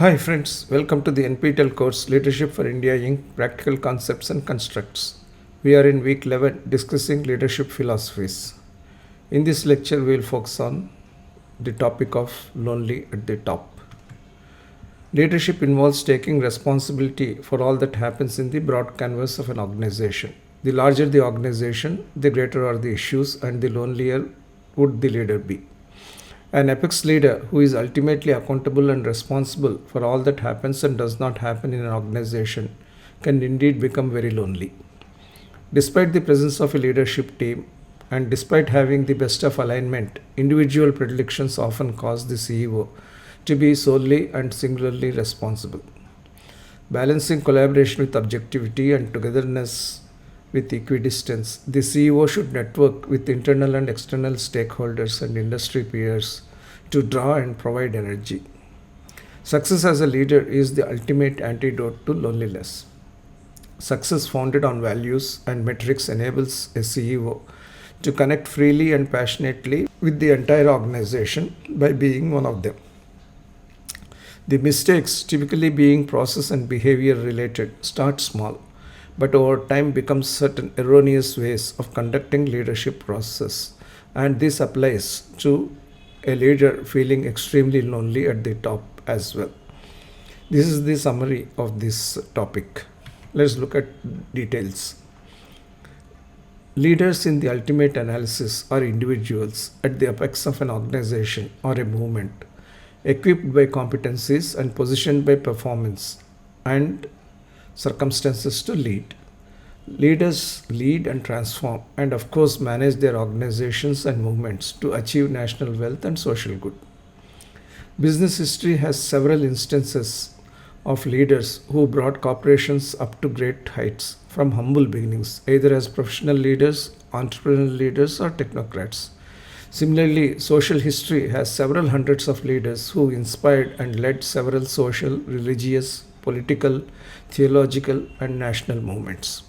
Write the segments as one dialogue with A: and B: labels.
A: Hi friends, welcome to the NPTEL course Leadership for India Inc. Practical Concepts and Constructs. We are in week 11 discussing leadership philosophies. In this lecture, we will focus on the topic of lonely at the top. Leadership involves taking responsibility for all that happens in the broad canvas of an organization. The larger the organization, the greater are the issues, and the lonelier would the leader be. An apex leader who is ultimately accountable and responsible for all that happens and does not happen in an organization can indeed become very lonely. Despite the presence of a leadership team and despite having the best of alignment, individual predilections often cause the CEO to be solely and singularly responsible. Balancing collaboration with objectivity and togetherness with equidistance, the CEO should network with internal and external stakeholders and industry peers to draw and provide energy. Success as a leader is the ultimate antidote to loneliness. Success founded on values and metrics enables a CEO to connect freely and passionately with the entire organization by being one of them. The mistakes, typically being process and behavior related, start small, but over time become certain erroneous ways of conducting leadership process, and this applies to a leader feeling extremely lonely at the top as well. This is the summary of this topic. Let's look at details. Leaders in the ultimate analysis are individuals at the apex of an organization or a movement, equipped by competencies and positioned by performance and circumstances to lead. Leaders lead and transform, and of course, manage their organizations and movements to achieve national wealth and social good. Business history has several instances of leaders who brought corporations up to great heights from humble beginnings, either as professional leaders, entrepreneurial leaders, or technocrats. Similarly, social history has several hundreds of leaders who inspired and led several social, religious, political, theological, and national movements.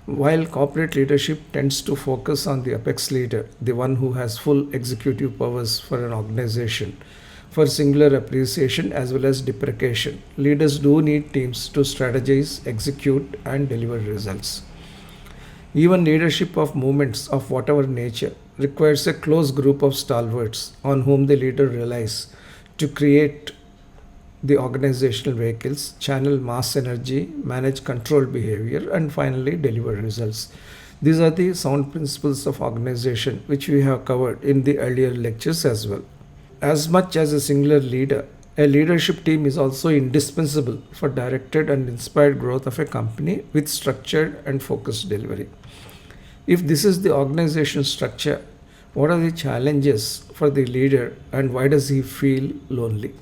A: While corporate leadership tends to focus on the apex leader, the one who has full executive powers for an organization, for singular appreciation as well as deprecation, leaders do need teams to strategize, execute, and deliver results. Even leadership of movements of whatever nature requires a close group of stalwarts on whom the leader relies to create the organizational vehicles, channel mass energy, manage controlled behavior, and finally deliver results. These are the sound principles of organization which we have covered in the earlier lectures as well. As much as a singular leader, a leadership team is also indispensable for directed and inspired growth of a company with structured and focused delivery. If this is the organization structure, what are the challenges for the leader and why does he feel lonely?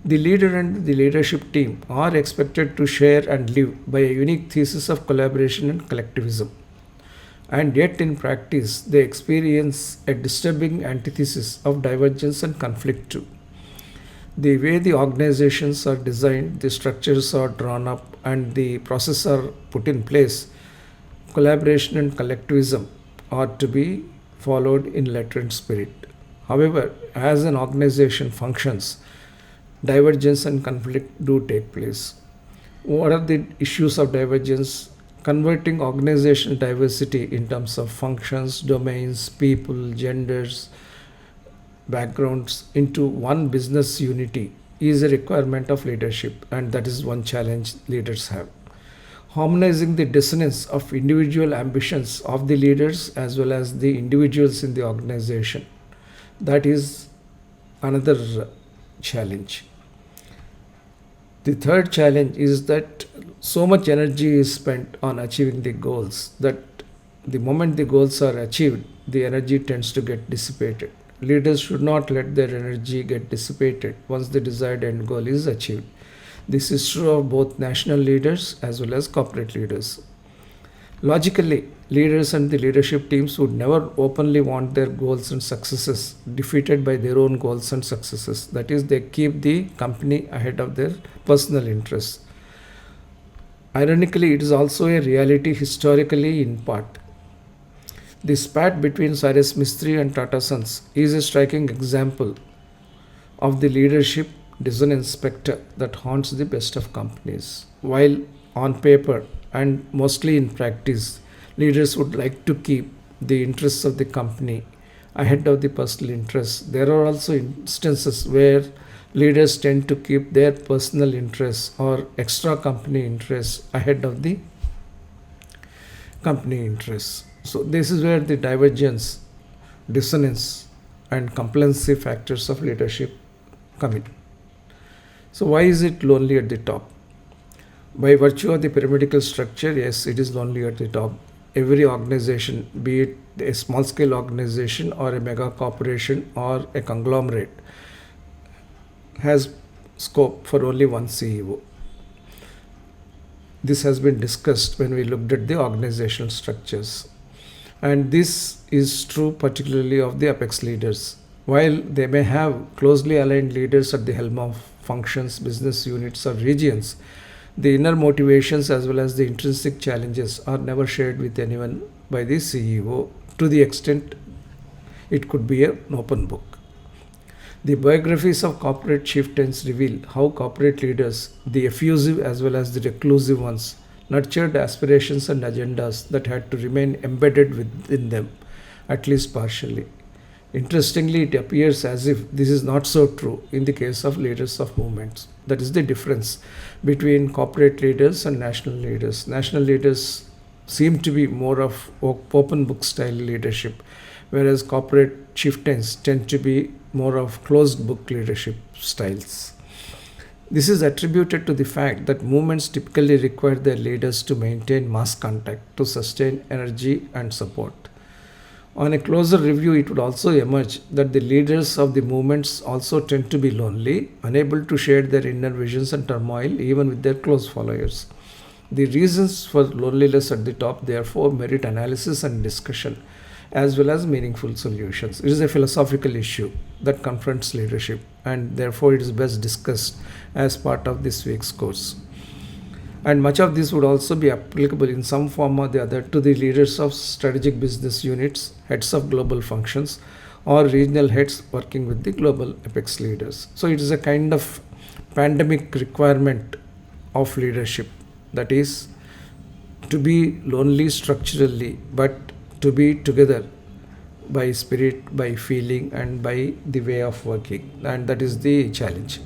A: The leader and the leadership team are expected to share and live by a unique thesis of collaboration and collectivism. And yet, in practice, they experience a disturbing antithesis of divergence and conflict too. The way the organizations are designed, the structures are drawn up, and the processes are put in place, collaboration and collectivism are to be followed in letter and spirit. However, as an organization functions, divergence and conflict do take place. What are the issues of divergence? Converting organizational diversity in terms of functions, domains, people, genders, backgrounds into one business unity is a requirement of leadership, and that is one challenge leaders have. Harmonizing the dissonance of individual ambitions of the leaders as well as the individuals in the organization, that is another challenge. The third challenge is that so much energy is spent on achieving the goals that the moment the goals are achieved, the energy tends to get dissipated. Leaders should not let their energy get dissipated once the desired end goal is achieved. This is true of both national leaders as well as corporate leaders. Logically, leaders and the leadership teams would never openly want their goals and successes defeated by their own goals and successes. That is, they keep the company ahead of their personal interests. Ironically, it is also a reality historically in part. The spat between Cyrus Mistry and Tata Sons is a striking example of the leadership dissonance spectre that haunts the best of companies. While on paper and mostly in practice, leaders would like to keep the interests of the company ahead of the personal interests, there are also instances where leaders tend to keep their personal interests or extra company interests ahead of the company interests. So, this is where the divergence, dissonance, and complacency factors of leadership come in. So, why is it lonely at the top? By virtue of the pyramidal structure, yes, it is lonely at the top. Every organization, be it a small scale organization or a mega corporation or a conglomerate, has scope for only one CEO. This has been discussed when we looked at the organizational structures. And this is true particularly of the apex leaders. While they may have closely aligned leaders at the helm of functions, business units, or regions, the inner motivations as well as the intrinsic challenges are never shared with anyone by the CEO to the extent it could be an open book. The biographies of corporate chieftains reveal how corporate leaders, the effusive as well as the reclusive ones, nurtured aspirations and agendas that had to remain embedded within them, at least partially. Interestingly, it appears as if this is not so true in the case of leaders of movements. That is the difference between corporate leaders and national leaders. National leaders seem to be more of open book style leadership, whereas corporate chieftains tend to be more of closed book leadership styles. This is attributed to the fact that movements typically require their leaders to maintain mass contact to sustain energy and support. On a closer review, it would also emerge that the leaders of the movements also tend to be lonely, unable to share their inner visions and turmoil even with their close followers. The reasons for loneliness at the top, therefore, merit analysis and discussion as well as meaningful solutions. It is a philosophical issue that confronts leadership, and therefore, it is best discussed as part of this week's course. And much of this would also be applicable in some form or the other to the leaders of strategic business units, heads of global functions, or regional heads working with the global apex leaders. So it is a kind of pandemic requirement of leadership, that is, to be lonely structurally, but to be together by spirit, by feeling, and by the way of working. And that is the challenge.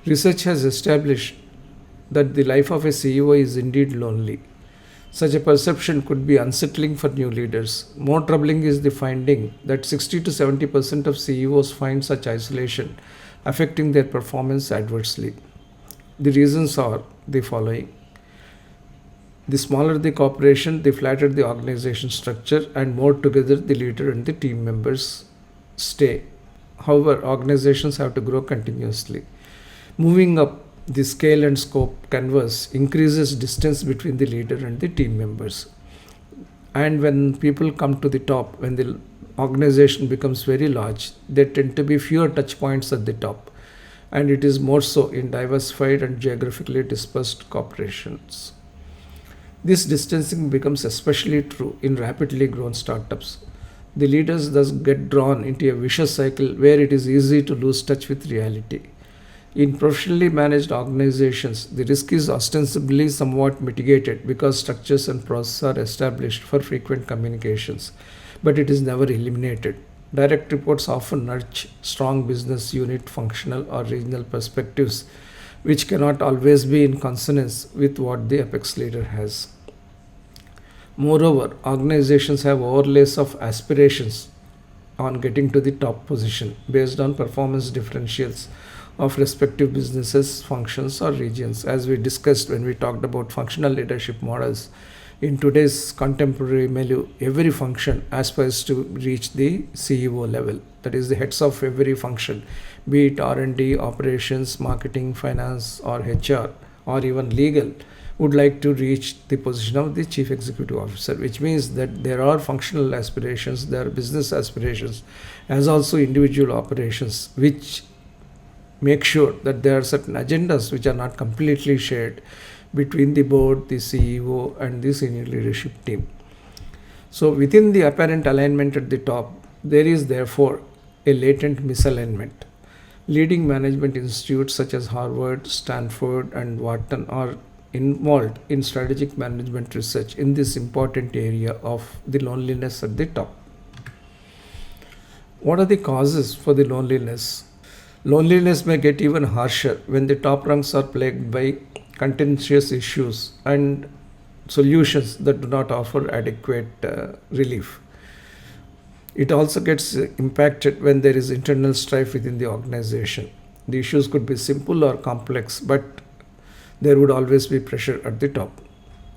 A: Research has established that the life of a CEO is indeed lonely. Such a perception could be unsettling for new leaders. More troubling is the finding that 60 to 70% of CEOs find such isolation affecting their performance adversely. The reasons are the following. The smaller the corporation, the flatter the organization structure, and more together the leader and the team members stay. However, organizations have to grow continuously. Moving up the scale and scope canvas increases distance between the leader and the team members. And when people come to the top, when the organization becomes very large, there tend to be fewer touch points at the top. And it is more so in diversified and geographically dispersed corporations. This distancing becomes especially true in rapidly grown startups. The leaders thus get drawn into a vicious cycle where it is easy to lose touch with reality. In professionally managed organizations, the risk is ostensibly somewhat mitigated because structures and processes are established for frequent communications, but it is never eliminated. Direct reports often nurture strong business unit, functional, or regional perspectives, which cannot always be in consonance with what the apex leader has. Moreover, organizations have overlays of aspirations on getting to the top position based on performance differentials of respective businesses, functions, or regions. As we discussed when we talked about functional leadership models, in today's contemporary milieu, every function aspires to reach the CEO level. That is, the heads of every function, be it R&D, operations, marketing, finance, or HR, or even legal, would like to reach the position of the chief executive officer, which means that there are functional aspirations, there are business aspirations, as also individual operations, which make sure that there are certain agendas which are not completely shared between the board, the CEO, and the senior leadership team. So within the apparent alignment at the top, there is therefore a latent misalignment, Leading management institutes such as Harvard, Stanford, and Wharton are involved in strategic management research in this important area of the loneliness at the top. What are the causes for the loneliness? Loneliness may get even harsher when the top ranks are plagued by contentious issues and solutions that do not offer adequate relief. It also gets impacted when there is internal strife within the organization. The issues could be simple or complex, but there would always be pressure at the top.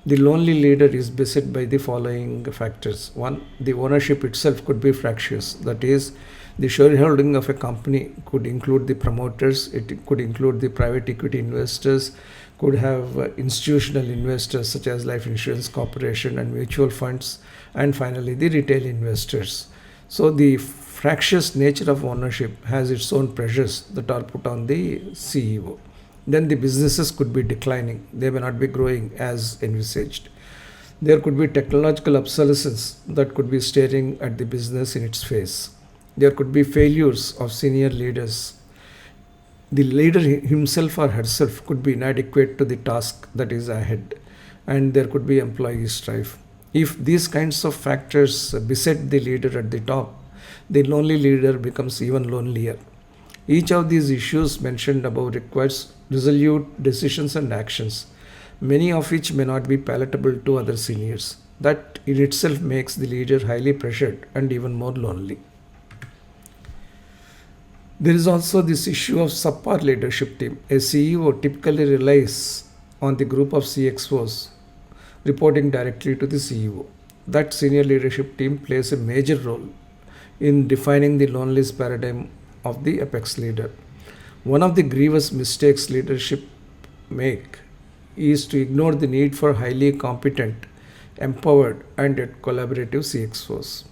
A: The lonely leader is beset by the following factors. One, the ownership itself could be fractious. That is, the shareholding of a company could include the promoters, it could include the private equity investors, could have institutional investors such as life insurance corporation and mutual funds, and finally the retail investors. So the fractious nature of ownership has its own pressures that are put on the CEO. Then the businesses could be declining, they may not be growing as envisaged. There could be technological obsolescence that could be staring at the business in its face. There could be failures of senior leaders. The leader himself or herself could be inadequate to the task that is ahead, and there could be employee strife. If these kinds of factors beset the leader at the top, the lonely leader becomes even lonelier. Each of these issues mentioned above requires resolute decisions and actions, many of which may not be palatable to other seniors. That in itself makes the leader highly pressured and even more lonely. There is also this issue of subpar leadership team. A CEO typically relies on the group of CXOs reporting directly to the CEO. That senior leadership team plays a major role in defining the loneliness paradigm of the apex leader. One of the grievous mistakes leadership make is to ignore the need for highly competent, empowered, and yet collaborative CXOs.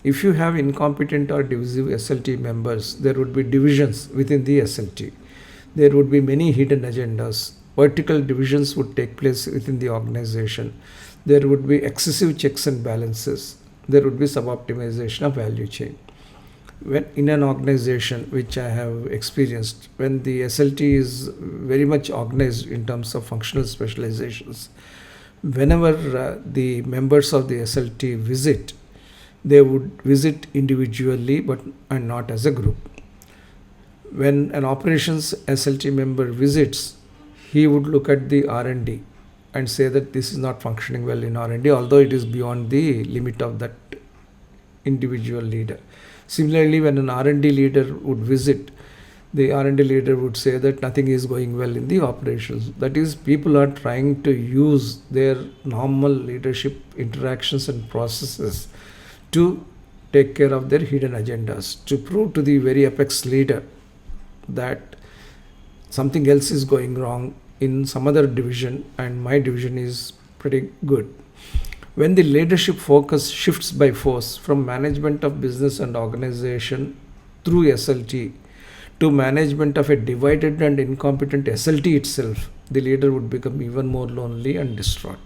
A: If you have incompetent or divisive SLT members, there would be divisions within the SLT. There would be many hidden agendas. Vertical divisions would take place within the organization. There would be excessive checks and balances. There would be sub-optimization of value chain. When in an organization, which I have experienced, when the SLT is very much organized in terms of functional specializations, whenever the members of the SLT visit, they would visit individually but and not as a group. When an operations SLT member visits, he would look at the R&D and say that this is not functioning well in R&D, although it is beyond the limit of that individual leader. Similarly, when an R&D leader would visit, the R&D leader would say that nothing is going well in the operations. That is, people are trying to use their normal leadership interactions and processes to take care of their hidden agendas, to prove to the very apex leader that something else is going wrong in some other division and my division is pretty good. When the leadership focus shifts by force from management of business and organization through SLT to management of a divided and incompetent SLT itself, the leader would become even more lonely and distraught.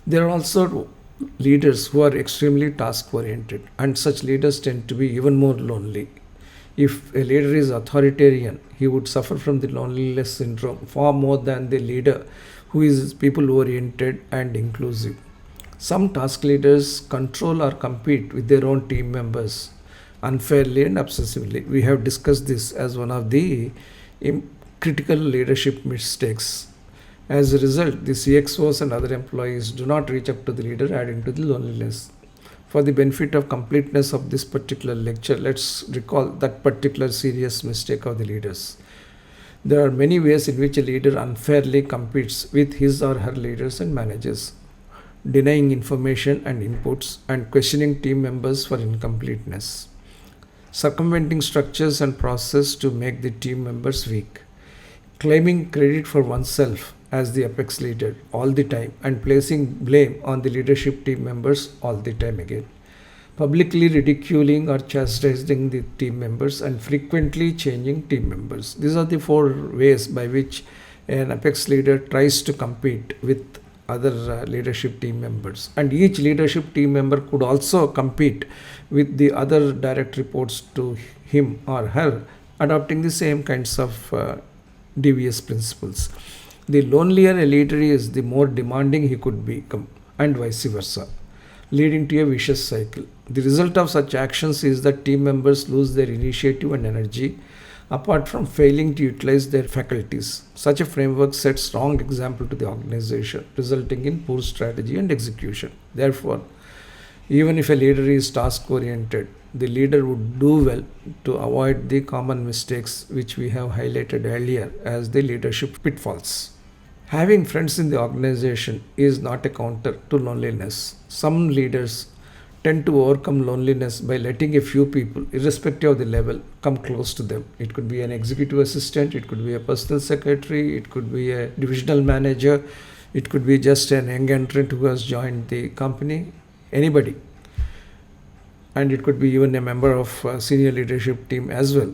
A: There are also leaders who are extremely task oriented, and such leaders tend to be even more lonely. If a leader is authoritarian, he would suffer from the loneliness syndrome far more than the leader who is people oriented and inclusive. Some task leaders control or compete with their own team members unfairly and obsessively. We have discussed this as one of the critical leadership mistakes. As a result, the CXOs and other employees do not reach up to the leader, adding to the loneliness. For the benefit of completeness of this particular lecture, let's recall that particular serious mistake of the leaders. There are many ways in which a leader unfairly competes with his or her leaders and managers, denying information and inputs and questioning team members for incompleteness, circumventing structures and process to make the team members weak, claiming credit for oneself as the apex leader all the time and placing blame on the leadership team members all the time again, publicly ridiculing or chastising the team members and frequently changing team members. These are the 4 ways by which an apex leader tries to compete with other leadership team members, and each leadership team member could also compete with the other direct reports to him or her adopting the same kinds of devious principles. The lonelier a leader is, the more demanding he could become, and vice versa, leading to a vicious cycle. The result of such actions is that team members lose their initiative and energy, apart from failing to utilize their faculties. Such a framework sets wrong example to the organization, resulting in poor strategy and execution. Therefore, even if a leader is task oriented, the leader would do well to avoid the common mistakes which we have highlighted earlier as the leadership pitfalls. Having friends in the organization is not a counter to loneliness. Some leaders tend to overcome loneliness by letting a few people, irrespective of the level, come close to them. It could be an executive assistant, it could be a personal secretary, it could be a divisional manager, it could be just an young entrant who has joined the company, anybody. And it could be even a member of a senior leadership team as well.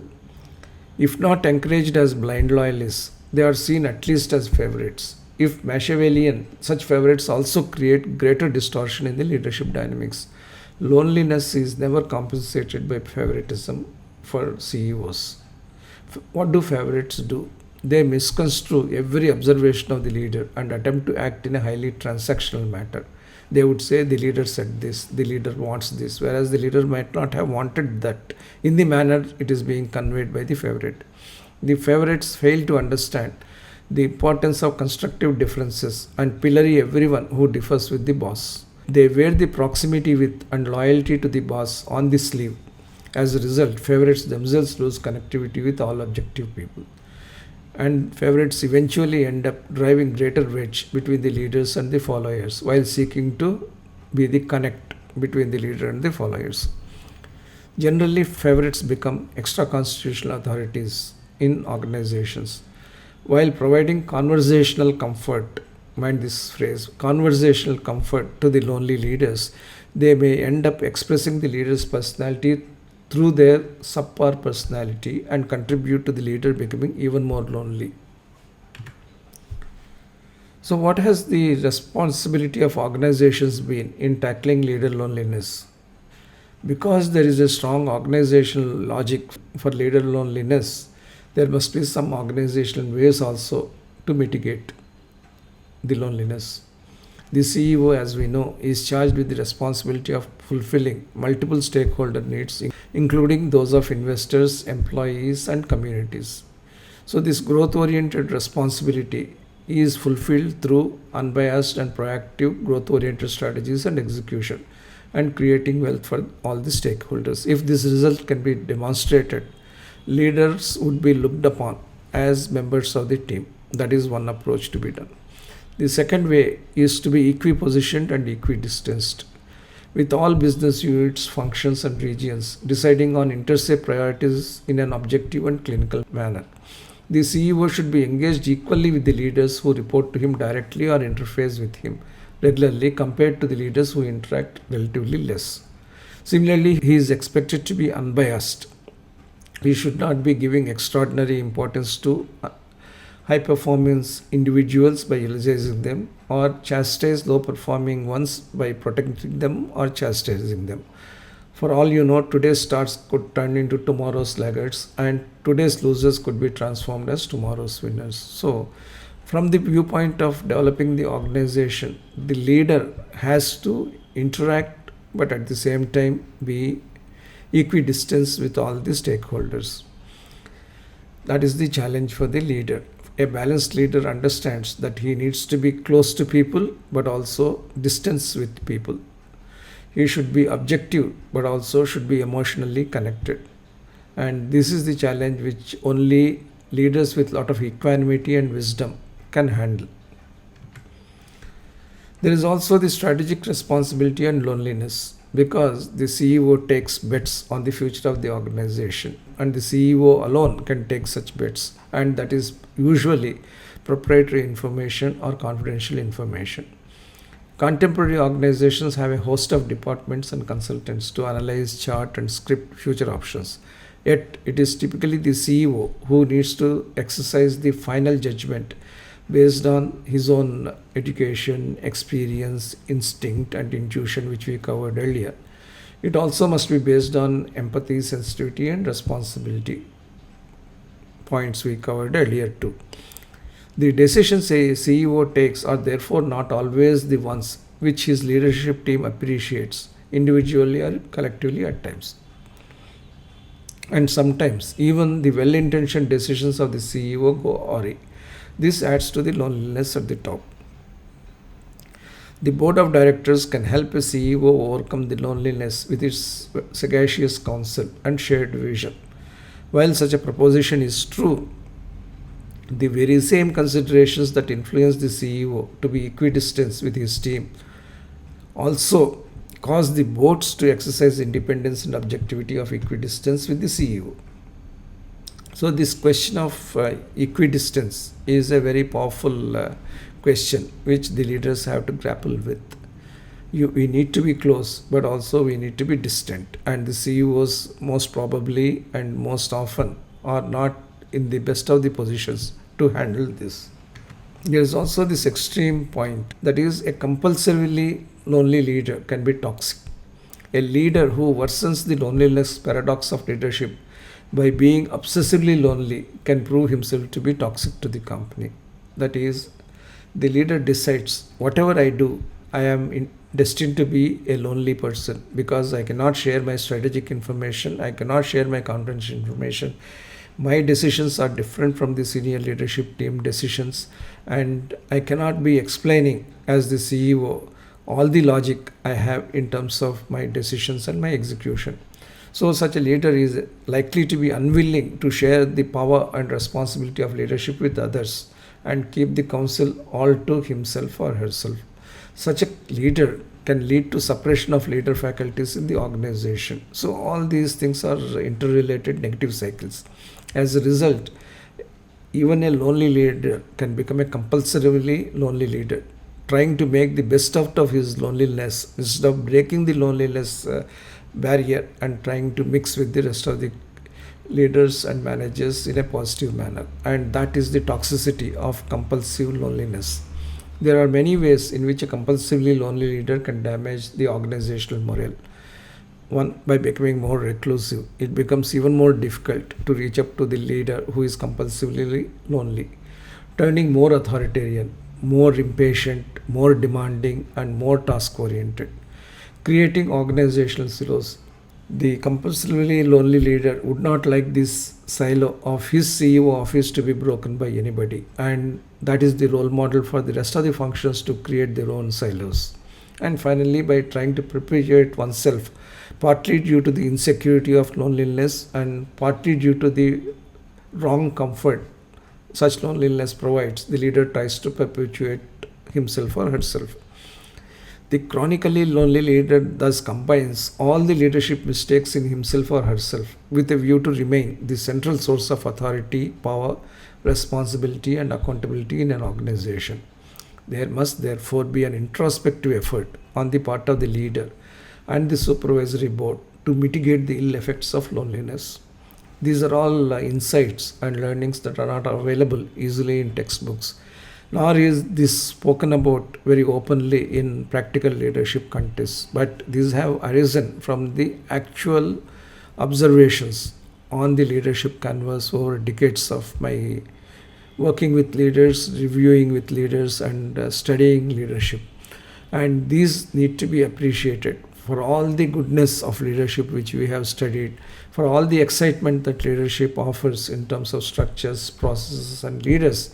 A: If not encouraged as blind loyalists, they are seen at least as favorites. If Machiavellian, such favorites also create greater distortion in the leadership dynamics. Loneliness is never compensated by favoritism for CEOs. What do favorites do? They misconstrue every observation of the leader and attempt to act in a highly transactional matter. They would say the leader said this, the leader wants this, whereas the leader might not have wanted that in the manner it is being conveyed by the favorite. The favorites fail to understand the importance of constructive differences and pillory everyone who differs with the boss. They wear the proximity with and loyalty to the boss on the sleeve. As a result, favorites themselves lose connectivity with all objective people. And favorites eventually end up driving greater wedge between the leaders and the followers while seeking to be the connect between the leader and the followers. Generally, favorites become extra constitutional authorities in organizations. While providing conversational comfort, mind this phrase, conversational comfort to the lonely leaders, they may end up expressing the leader's personality through their subpar personality and contribute to the leader becoming even more lonely. So, what has the responsibility of organizations been in tackling leader loneliness? Because there is a strong organizational logic for leader loneliness, there must be some organizational ways also to mitigate the loneliness. The CEO, as we know, is charged with the responsibility of fulfilling multiple stakeholder needs, including those of investors, employees, and communities. So, this growth oriented responsibility is fulfilled through unbiased and proactive growth oriented strategies and execution, and creating wealth for all the stakeholders. If this result can be demonstrated, leaders would be looked upon as members of the team. That is one approach to be done. The second way is to be equipositioned and equidistanced, with all business units, functions, and regions deciding on inter-se priorities in an objective and clinical manner. The CEO should be engaged equally with the leaders who report to him directly or interface with him regularly compared to the leaders who interact relatively less. Similarly, he is expected to be unbiased. He should not be giving extraordinary importance to high performance individuals by eulogizing them, or chastise low performing ones by protecting them or chastising them. For all you know, today's stars could turn into tomorrow's laggards, and today's losers could be transformed as tomorrow's winners. So, from the viewpoint of developing the organization, the leader has to interact but at the same time be equidistant with all the stakeholders. That is the challenge for the leader. A balanced leader understands that he needs to be close to people but also distance with people. He should be objective but also should be emotionally connected. And this is the challenge which only leaders with a lot of equanimity and wisdom can handle. There is also the strategic responsibility and loneliness, because the CEO takes bets on the future of the organization, and the CEO alone can take such bets, and that is usually proprietary information or confidential information. Contemporary organizations have a host of departments and consultants to analyze, chart, and script future options. Yet, it is typically the CEO who needs to exercise the final judgment based on his own education, experience, instinct, and intuition, which we covered earlier. It also must be based on empathy, sensitivity, and responsibility, points we covered earlier too. The decisions a CEO takes are therefore not always the ones which his leadership team appreciates, individually or collectively at times. And sometimes even the well intentioned decisions of the CEO go awry. This adds to the loneliness at the top. The board of directors can help a CEO overcome the loneliness with its sagacious counsel and shared vision. While such a proposition is true, the very same considerations that influence the CEO to be equidistant with his team also cause the boards to exercise independence and objectivity of equidistance with the CEO. So, this question of equidistance is a very powerful question which the leaders have to grapple with. We need to be close, but also we need to be distant. And the CEOs, most probably and most often, are not in the best of the positions to handle this. There is also this extreme point, that is, a compulsively lonely leader can be toxic. A leader who worsens the loneliness paradox of leadership by being obsessively lonely can prove himself to be toxic to the company. That is, the leader decides whatever I do, I am destined to be a lonely person because I cannot share my strategic information, I cannot share my confidential information. My decisions are different from the senior leadership team decisions, and I cannot be explaining as the CEO all the logic I have in terms of my decisions and my execution. So, such a leader is likely to be unwilling to share the power and responsibility of leadership with others and keep the counsel all to himself or herself. Such a leader can lead to suppression of leader faculties in the organization. So, all these things are interrelated negative cycles. As a result, even a lonely leader can become a compulsively lonely leader, trying to make the best out of his loneliness instead of breaking the loneliness barrier and trying to mix with the rest of the leaders and managers in a positive manner. And that is the toxicity of compulsive loneliness. There are many ways in which a compulsively lonely leader can damage the organizational morale. One, by becoming more reclusive, it becomes even more difficult to reach up to the leader who is compulsively lonely, turning more authoritarian, more impatient, more demanding, and more task oriented, creating organizational silos. The compulsively lonely leader would not like this silo of his CEO office to be broken by anybody, and that is the role model for the rest of the functions to create their own silos. And finally, by trying to perpetuate oneself, partly due to the insecurity of loneliness and partly due to the wrong comfort such loneliness provides, the leader tries to perpetuate himself or herself. The chronically lonely leader thus combines all the leadership mistakes in himself or herself with a view to remain the central source of authority, power, responsibility, and accountability in an organization. There must therefore be an introspective effort on the part of the leader and the supervisory board to mitigate the ill effects of loneliness. These are all insights and learnings that are not available easily in textbooks, nor is this spoken about very openly in practical leadership contexts, but these have arisen from the actual observations on the leadership canvas over decades of my working with leaders, reviewing with leaders, and studying leadership. And these need to be appreciated for all the goodness of leadership which we have studied, for all the excitement that leadership offers in terms of structures, processes, and leaders.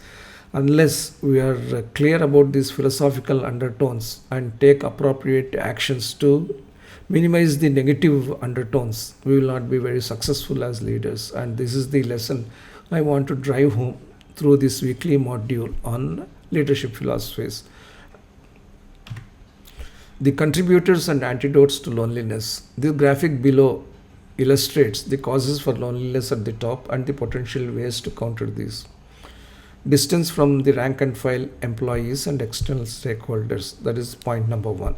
A: Unless we are clear about these philosophical undertones and take appropriate actions to minimize the negative undertones, we will not be very successful as leaders. And this is the lesson I want to drive home through this weekly module on leadership philosophies. The contributors and antidotes to loneliness. This graphic below illustrates the causes for loneliness at the top and the potential ways to counter these. Distance from the rank and file employees and external stakeholders. That is point number one.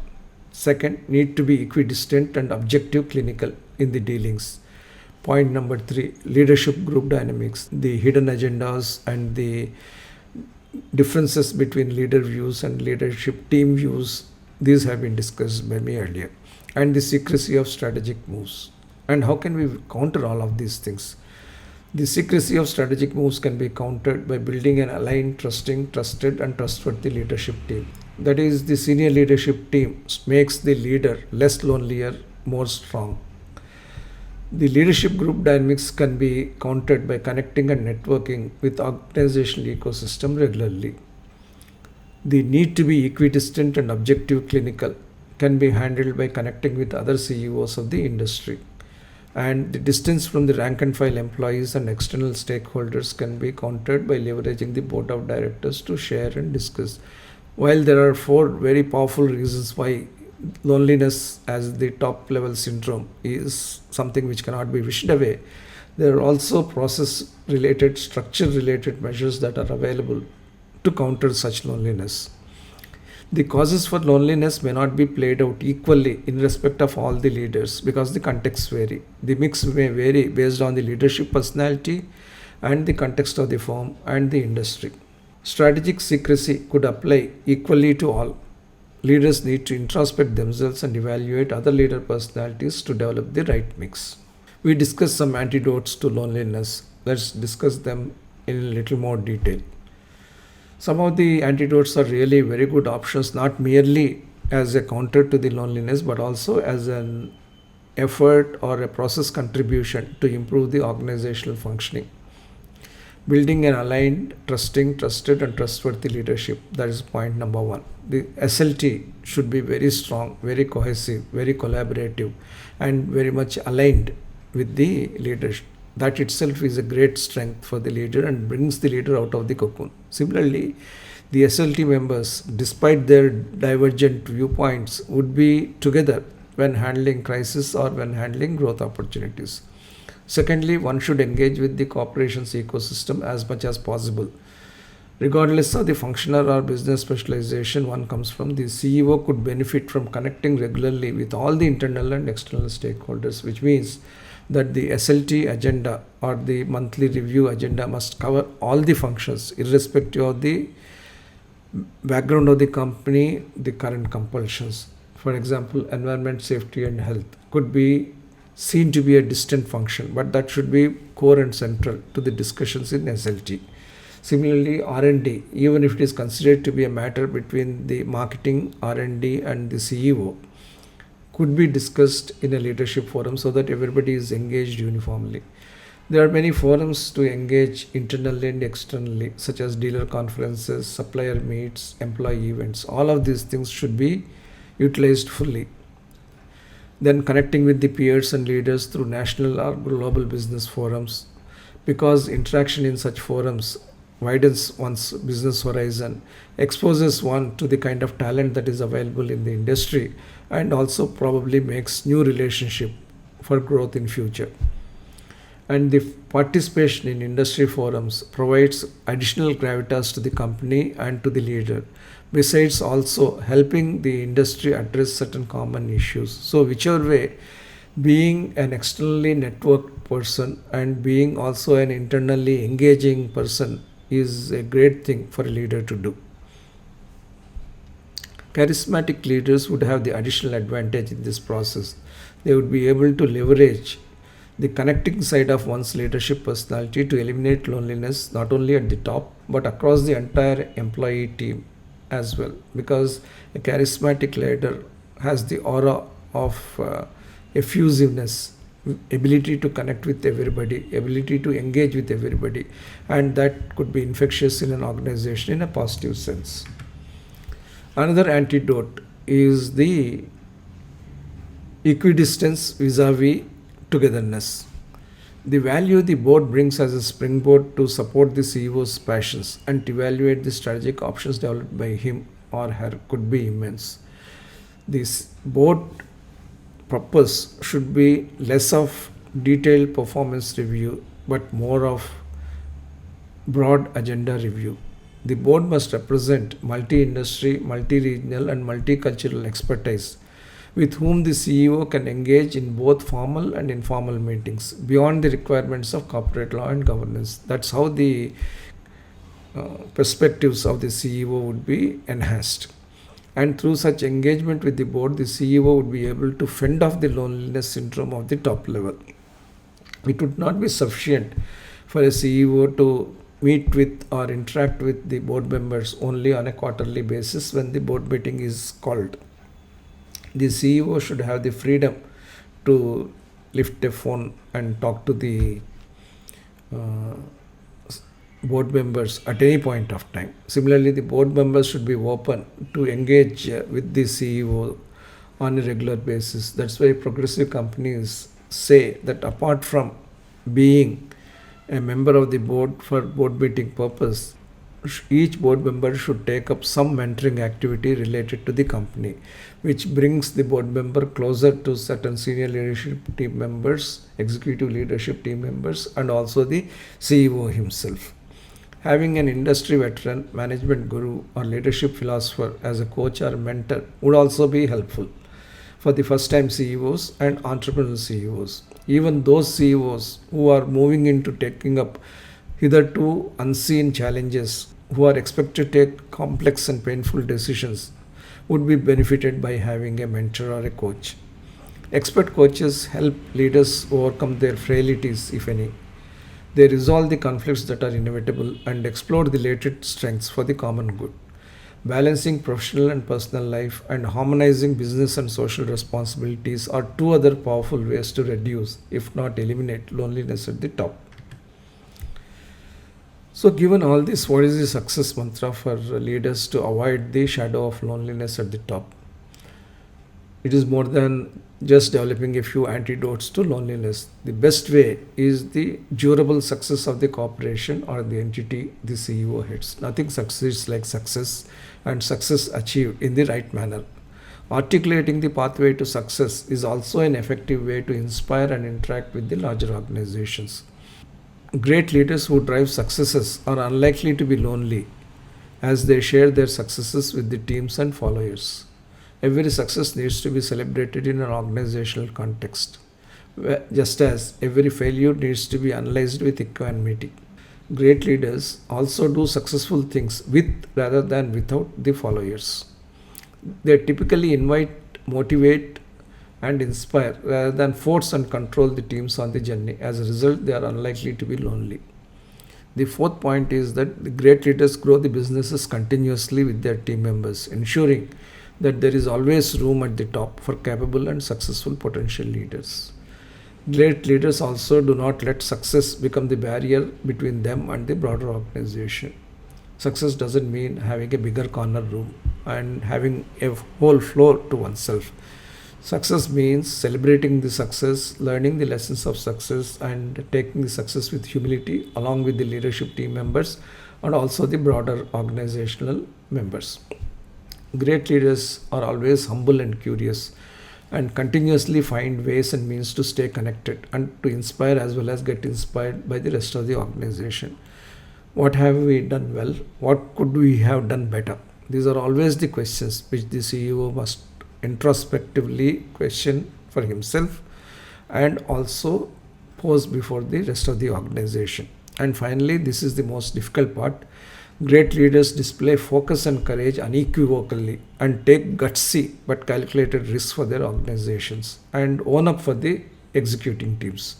A: Second, need to be equidistant and objective clinical in the dealings. Point number three, leadership group dynamics, the hidden agendas and the differences between leader views and leadership team views. These have been discussed by me earlier. and the secrecy of strategic moves. And how can we counter all of these things? The secrecy of strategic moves can be countered by building an aligned, trusted, and trustworthy leadership team. That is, the senior leadership team makes the leader less lonelier, more strong. The leadership group dynamics can be countered by connecting and networking with organizational ecosystem regularly. The need to be equidistant and objective clinical can be handled by connecting with other CEOs of the industry. And the distance from the rank and file employees and external stakeholders can be countered by leveraging the board of directors to share and discuss. While there are four very powerful reasons why loneliness as the top level syndrome is something which cannot be wished away, there are also process related, structure related measures that are available to counter such loneliness. The causes for loneliness may not be played out equally in respect of all the leaders because the contexts vary. The mix may vary based on the leadership personality and the context of the firm and the industry. Strategic secrecy could apply equally to all. Leaders need to introspect themselves and evaluate other leader personalities to develop the right mix. We discussed some antidotes to loneliness. Let's discuss them in a little more detail. Some of the antidotes are really very good options, not merely as a counter to the loneliness, but also as an effort or a process contribution to improve the organizational functioning. Building an aligned, trusted, and trustworthy leadership. That is point number one. The SLT should be very strong, very cohesive, very collaborative, and very much aligned with the leadership. That itself is a great strength for the leader and brings the leader out of the cocoon. Similarly, the SLT members, despite their divergent viewpoints, would be together when handling crisis or when handling growth opportunities. Secondly, one should engage with the corporation's ecosystem as much as possible. Regardless of the functional or business specialization one comes from, the CEO could benefit from connecting regularly with all the internal and external stakeholders, which means that the SLT agenda or the monthly review agenda must cover all the functions irrespective of the background of the company, the current compulsions. For example, environment, safety and health could be seen to be a distant function, but that should be core and central to the discussions in SLT. Similarly, R&D, even if it is considered to be a matter between the marketing, R&D and the CEO, could be discussed in a leadership forum so that everybody is engaged uniformly. There are many forums to engage internally and externally, such as dealer conferences, supplier meets, employee events. All of these things should be utilized fully. Then connecting with the peers and leaders through national or global business forums, because interaction in such forums widens one's business horizon, exposes one to the kind of talent that is available in the industry, and also probably makes new relationship for growth in future. And the participation in industry forums provides additional gravitas to the company and to the leader, besides also helping the industry address certain common issues. So whichever way, being an externally networked person and being also an internally engaging person is a great thing for a leader to do. Charismatic leaders would have the additional advantage in this process. They would be able to leverage the connecting side of one's leadership personality to eliminate loneliness not only at the top but across the entire employee team as well, because a charismatic leader has the aura of effusiveness, ability to connect with everybody, ability to engage with everybody, and that could be infectious in an organization in a positive sense. Another antidote is the equidistance vis-a-vis togetherness. The value the board brings as a springboard to support the CEO's passions and to evaluate the strategic options developed by him or her could be immense. This board purpose should be less of detailed performance review but more of broad agenda review. The board must represent multi-industry, multi-regional and multicultural expertise with whom the CEO can engage in both formal and informal meetings beyond the requirements of corporate law and governance. That's how the perspectives of the CEO would be enhanced. And through such engagement with the board, the CEO would be able to fend off the loneliness syndrome of the top level. It would not be sufficient for a CEO to meet with or interact with the board members only on a quarterly basis when the board meeting is called. The CEO should have the freedom to lift a phone and talk to the uh, board members at any point of time. Similarly, the board members should be open to engage with the CEO on a regular basis. That's why progressive companies say that apart from being a member of the board for board meeting purpose, each board member should take up some mentoring activity related to the company, which brings the board member closer to certain senior leadership team members, executive leadership team members, and also the CEO himself. Having an industry veteran, management guru, or leadership philosopher as a coach or mentor would also be helpful for the first time CEOs and entrepreneurial CEOs. Even those CEOs who are moving into taking up hitherto unseen challenges, who are expected to take complex and painful decisions, would be benefited by having a mentor or a coach. Expert coaches help leaders overcome their frailties, if any. They resolve the conflicts that are inevitable and explore the latent strengths for the common good. Balancing professional and personal life and harmonizing business and social responsibilities are two other powerful ways to reduce, if not eliminate, loneliness at the top. So, given all this, what is the success mantra for leaders to avoid the shadow of loneliness at the top? It is more than just developing a few antidotes to loneliness. The best way is the durable success of the corporation or the entity the CEO heads. Nothing succeeds like success, and success achieved in the right manner. Articulating the pathway to success is also an effective way to inspire and interact with the larger organizations. Great leaders who drive successes are unlikely to be lonely as they share their successes with the teams and followers. Every success needs to be celebrated in an organizational context, just as every failure needs to be analyzed with equanimity. Great leaders also do successful things with rather than without the followers. They typically invite, motivate, and inspire rather than force and control the teams on the journey. As a result, they are unlikely to be lonely. The fourth point is that the great leaders grow the businesses continuously with their team members, ensuring that there is always room at the top for capable and successful potential leaders. Great leaders also do not let success become the barrier between them and the broader organization. Success doesn't mean having a bigger corner room and having a whole floor to oneself. Success means celebrating the success, learning the lessons of success, and taking the success with humility along with the leadership team members and also the broader organizational members. Great leaders are always humble and curious and continuously find ways and means to stay connected and to inspire as well as get inspired by the rest of the organization. What have we done well? What could we have done better? These are always the questions which the CEO must introspectively question for himself and also pose before the rest of the organization. And finally, this is the most difficult part. Great leaders display focus and courage unequivocally and take gutsy but calculated risks for their organizations and own up for the executing teams.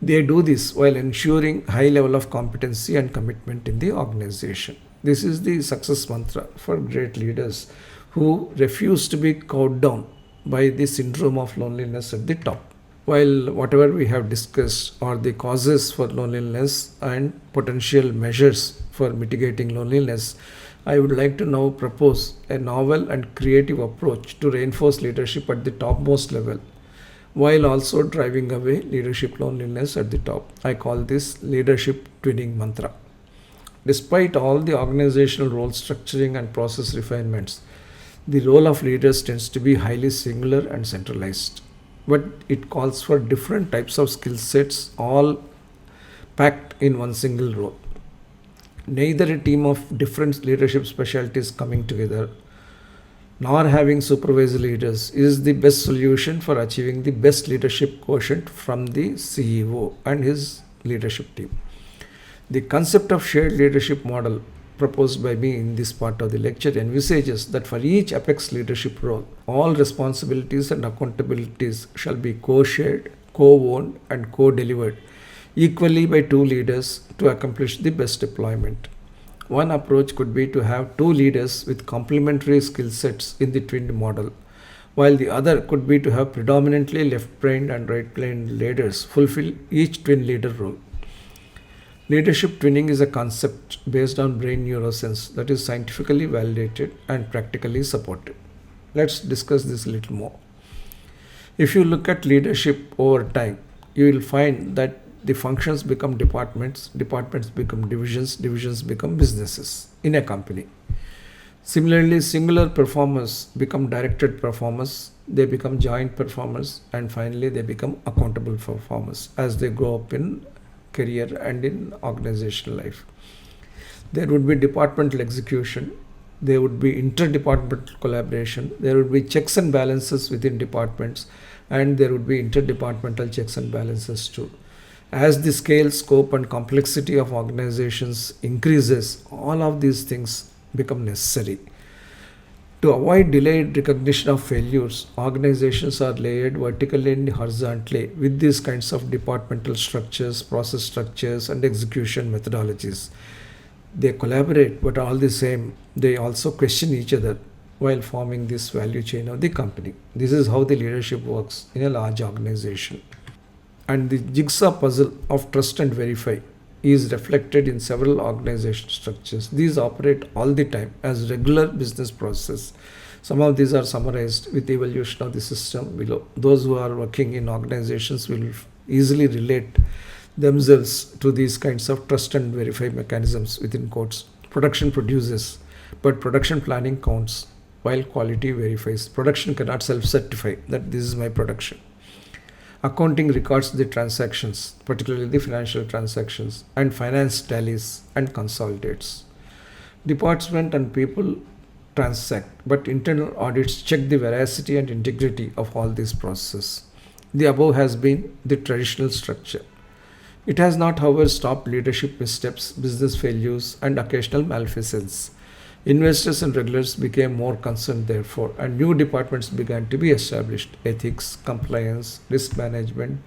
A: They do this while ensuring high level of competency and commitment in the organization. This is the success mantra for great leaders who refuse to be cowed down by the syndrome of loneliness at the top. While whatever we have discussed are the causes for loneliness and potential measures for mitigating loneliness, I would like to now propose a novel and creative approach to reinforce leadership at the topmost level while also driving away leadership loneliness at the top. I call this leadership twinning mantra. Despite all the organizational role structuring and process refinements, the role of leaders tends to be highly singular and centralized. But it calls for different types of skill sets, all packed in one single role. Neither a team of different leadership specialties coming together nor having supervisory leaders is the best solution for achieving the best leadership quotient from the CEO and his leadership team. The concept of shared leadership model proposed by me in this part of the lecture envisages that for each apex leadership role, all responsibilities and accountabilities shall be co-shared, co-owned, and co-delivered equally by two leaders to accomplish the best deployment. One approach could be to have two leaders with complementary skill sets in the twinned model, while the other could be to have predominantly left-brained and right-brained leaders fulfill each twin leader role. Leadership twinning is a concept based on brain neuroscience that is scientifically validated and practically supported. Let's discuss this a little more. If you look at leadership over time, you will find that the functions become departments, departments become divisions, divisions become businesses in a company. Similarly, singular performers become directed performers, they become joint performers, and finally they become accountable performers as they grow up in career and in organizational life. There would be departmental execution, there would be interdepartmental collaboration, there would be checks and balances within departments, and there would be interdepartmental checks and balances too. As the scale, scope, and complexity of organizations increases, all of these things become necessary. To avoid delayed recognition of failures, organizations are layered vertically and horizontally with these kinds of departmental structures, process structures, and execution methodologies. They collaborate, but all the same, they also question each other while forming this value chain of the company. This is how the leadership works in a large organization. And the jigsaw puzzle of trust and verify is reflected in several organization structures. These operate all the time as regular business process. Some of these are summarized with the evaluation of the system below. Those who are working in organizations will easily relate themselves to these kinds of trust and verify mechanisms within quotes. Production produces, but production planning counts while quality verifies. Production cannot self-certify that this is my production. Accounting records the transactions, particularly the financial transactions, and finance tallies and consolidates. Department and people transact, but internal audits check the veracity and integrity of all these processes. The above has been the traditional structure. It has not, however, stopped leadership missteps, business failures, and occasional malfeasance. Investors and regulators became more concerned, therefore, and new departments began to be established: ethics, compliance, risk management,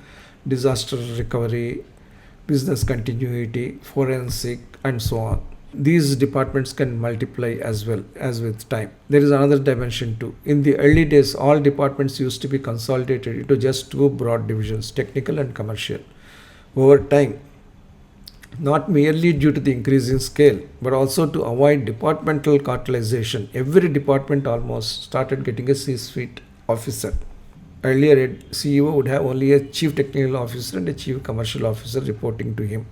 A: disaster recovery, business continuity, forensic, and so on. These departments can multiply as well as with time. There is another dimension too. In the early days, all departments used to be consolidated into just two broad divisions: technical and commercial. Over time, not merely due to the increase in scale, but also to avoid departmental cartelization, every department almost started getting a C-suite officer. Earlier, a CEO would have only a chief technical officer and a chief commercial officer reporting to him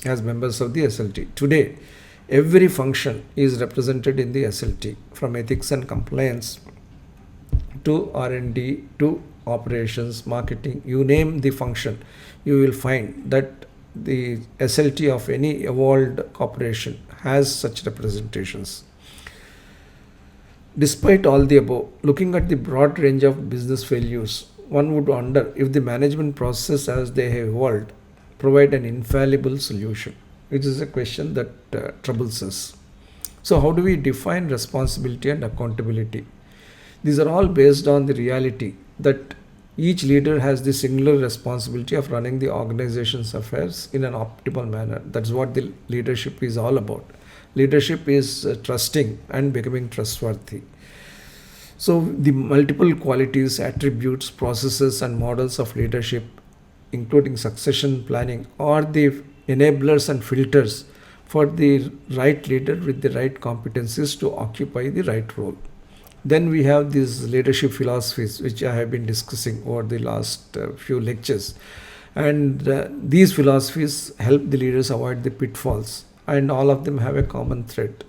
A: as members of the SLT. Today, every function is represented in the SLT, from ethics and compliance to R&D to operations, marketing. You name the function, you will find that the SLT of any evolved corporation has such representations. Despite all the above, looking at the broad range of business failures, one would wonder if the management process as they have evolved provide an infallible solution, which is a question that troubles us. So how do we define responsibility and accountability? These are all based on the reality that each leader has the singular responsibility of running the organization's affairs in an optimal manner. That's what the leadership is all about. Leadership is trusting and becoming trustworthy. So the multiple qualities, attributes, processes, and models of leadership, including succession planning, are the enablers and filters for the right leader with the right competencies to occupy the right role. Then we have these leadership philosophies, which I have been discussing over the last few lectures. And these philosophies help the leaders avoid the pitfalls, and all of them have a common thread.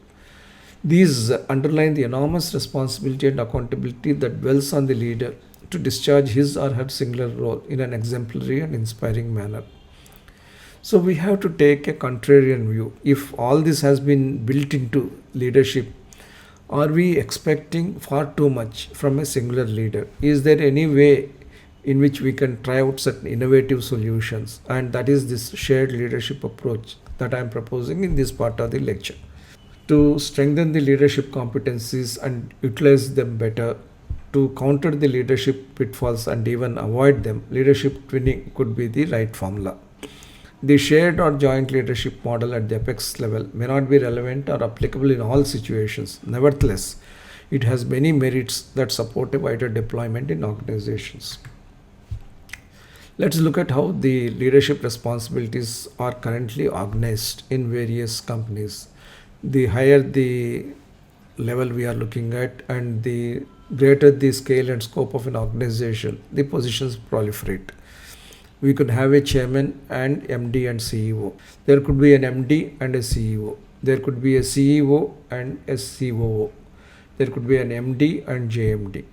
A: These underline the enormous responsibility and accountability that dwells on the leader to discharge his or her singular role in an exemplary and inspiring manner. So we have to take a contrarian view. If all this has been built into leadership, are we expecting far too much from a singular leader? Is there any way in which we can try out certain innovative solutions? And that is this shared leadership approach that I am proposing in this part of the lecture. to strengthen the leadership competencies and utilize them better, to counter the leadership pitfalls and even avoid them, leadership twinning could be the right formula. The shared or joint leadership model at the apex level may not be relevant or applicable in all situations. Nevertheless, it has many merits that support a wider deployment in organizations. Let's look at how the leadership responsibilities are currently organized in various companies. The higher the level we are looking at, and the greater the scale and scope of an organization, the positions proliferate. We could have a chairman and MD and CEO. There could be an MD and a CEO. There could be a CEO and a COO. There could be an MD and JMD.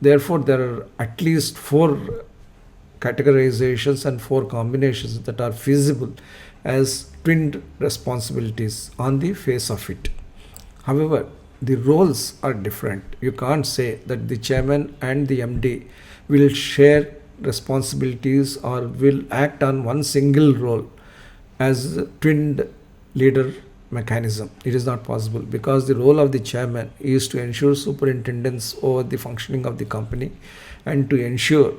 A: Therefore, there are at least 4 categorizations and 4 combinations that are feasible as twinned responsibilities on the face of it. However, the roles are different. You can't say that the chairman and the MD will share responsibilities or will act on one single role as a twinned leader mechanism. It is not possible, because the role of the chairman is to ensure superintendence over the functioning of the company and to ensure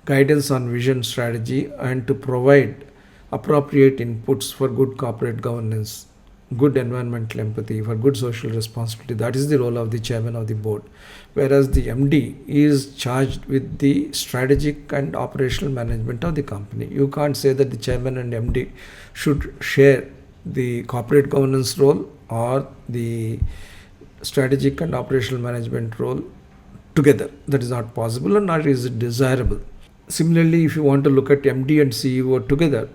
A: guidance on vision, strategy, and to provide appropriate inputs for good corporate governance, good environmental empathy, for good social responsibility. That is the role of the chairman of the board. Whereas the MD is charged with the strategic and operational management of the company. You can't say that the chairman and MD should share the corporate governance role or the strategic and operational management role together. That is not possible, and nor is it desirable. Similarly, if you want to look at MD and CEO together,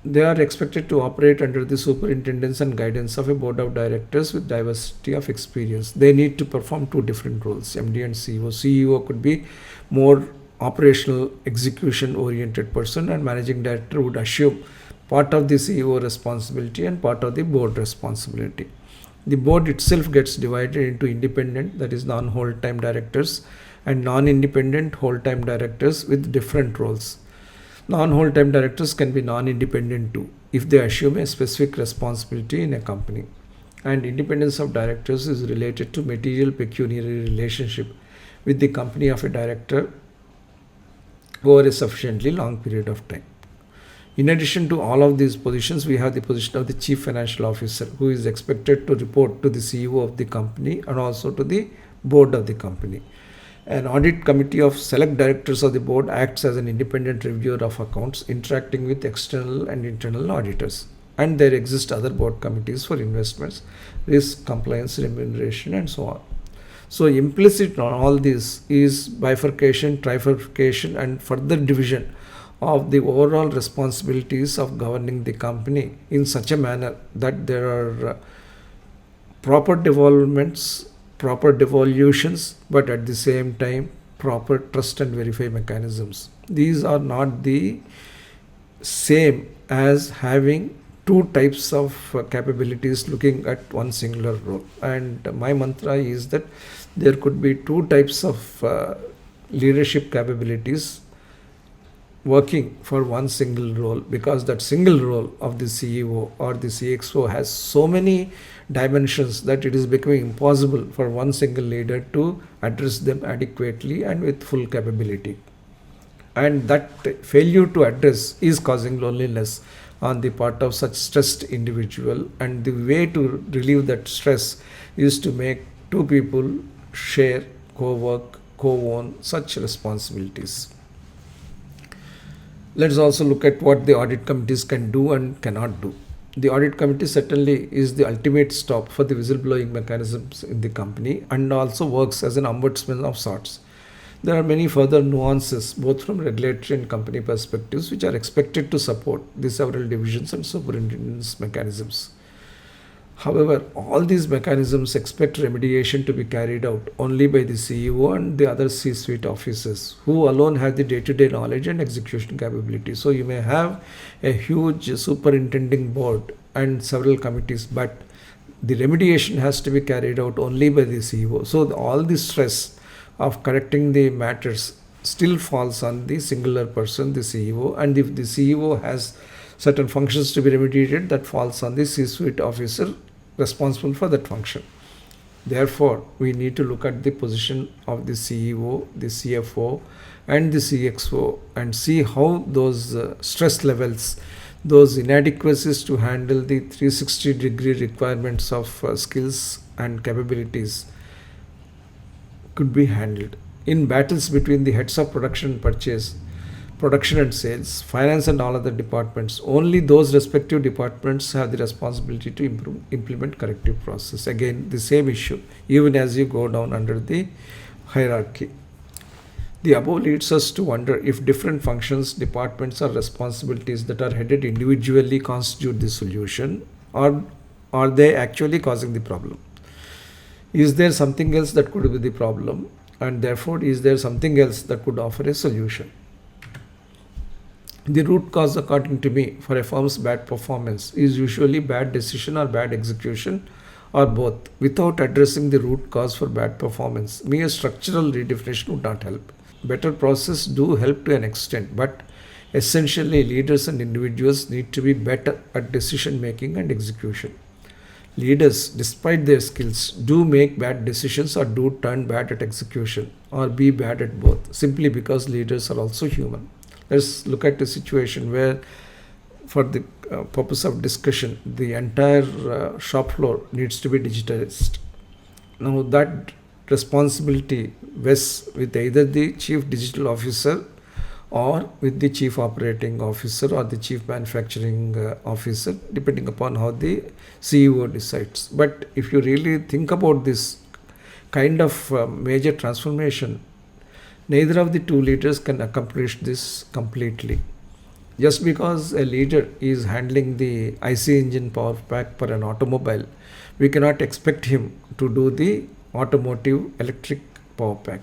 A: they are expected to operate under the superintendence and guidance of a board of directors with diversity of experience. They need to perform 2 different roles, MD and CEO. CEO could be more operational, execution oriented person, and managing director would assume part of the CEO responsibility and part of the board responsibility. The board itself gets divided into independent, that is non-whole-time directors, and non-independent whole-time directors with different roles. Non-whole-time directors can be non-independent too, if they assume a specific responsibility in a company. And independence of directors is related to material pecuniary relationship with the company of a director over a sufficiently long period of time. In addition to all of these positions, we have the position of the Chief Financial Officer, who is expected to report to the CEO of the company and also to the board of the company. An audit committee of select directors of the board acts as an independent reviewer of accounts, interacting with external and internal auditors. And there exist other board committees for investments, risk, compliance, remuneration, and so on. So implicit on all this is bifurcation, trifurcation, and further division of the overall responsibilities of governing the company in such a manner that there are proper developments, proper devolutions, but at the same time proper trust and verify mechanisms. These are not the same as having 2 types of capabilities looking at one singular role. And my mantra is that there could be 2 types of leadership capabilities working for one single role, because that single role of the CEO or the CXO has so many dimensions that it is becoming impossible for one single leader to address them adequately and with full capability. And that failure to address is causing loneliness on the part of such stressed individual, and the way to relieve that stress is to make 2 people share, co-work, co-own such responsibilities. Let's also look at what the audit committees can do and cannot do. The audit committee certainly is the ultimate stop for the whistleblowing mechanisms in the company and also works as an ombudsman of sorts. There are many further nuances, both from regulatory and company perspectives, which are expected to support the several divisions and superintendence mechanisms. However, all these mechanisms expect remediation to be carried out only by the CEO and the other C-suite officers, who alone have the day-to-day knowledge and execution capability. So you may have a huge superintending board and several committees, but the remediation has to be carried out only by the CEO. So all the stress of correcting the matters still falls on the singular person, the CEO, and if the CEO has certain functions to be remediated, that falls on the C-suite officer responsible for that function. Therefore, we need to look at the position of the CEO, the CFO, and the CXO and see how those stress levels, those inadequacies to handle the 360-degree requirements of skills and capabilities could be handled. In battles between the heads of production and purchase, production and sales, finance and all other departments, only those respective departments have the responsibility to implement corrective process. Again, the same issue, even as you go down under the hierarchy. The above leads us to wonder if different functions, departments, or responsibilities that are headed individually constitute the solution, or are they actually causing the problem? Is there something else that could be the problem? And therefore, is there something else that could offer a solution? The root cause, according to me, for a firm's bad performance is usually bad decision or bad execution or both. Without addressing the root cause for bad performance, mere structural redefinition would not help. Better process do help to an extent, but essentially leaders and individuals need to be better at decision making and execution. Leaders, despite their skills, do make bad decisions or do turn bad at execution or be bad at both, simply because leaders are also human. Let's look at a situation where, for the purpose of discussion, the entire shop floor needs to be digitized. Now, that responsibility rests with either the chief digital officer or with the chief operating officer or the chief manufacturing officer, depending upon how the CEO decides. But if you really think about this kind of major transformation, neither of the two leaders can accomplish this completely. Just because a leader is handling the IC engine power pack for an automobile, we cannot expect him to do the automotive electric power pack.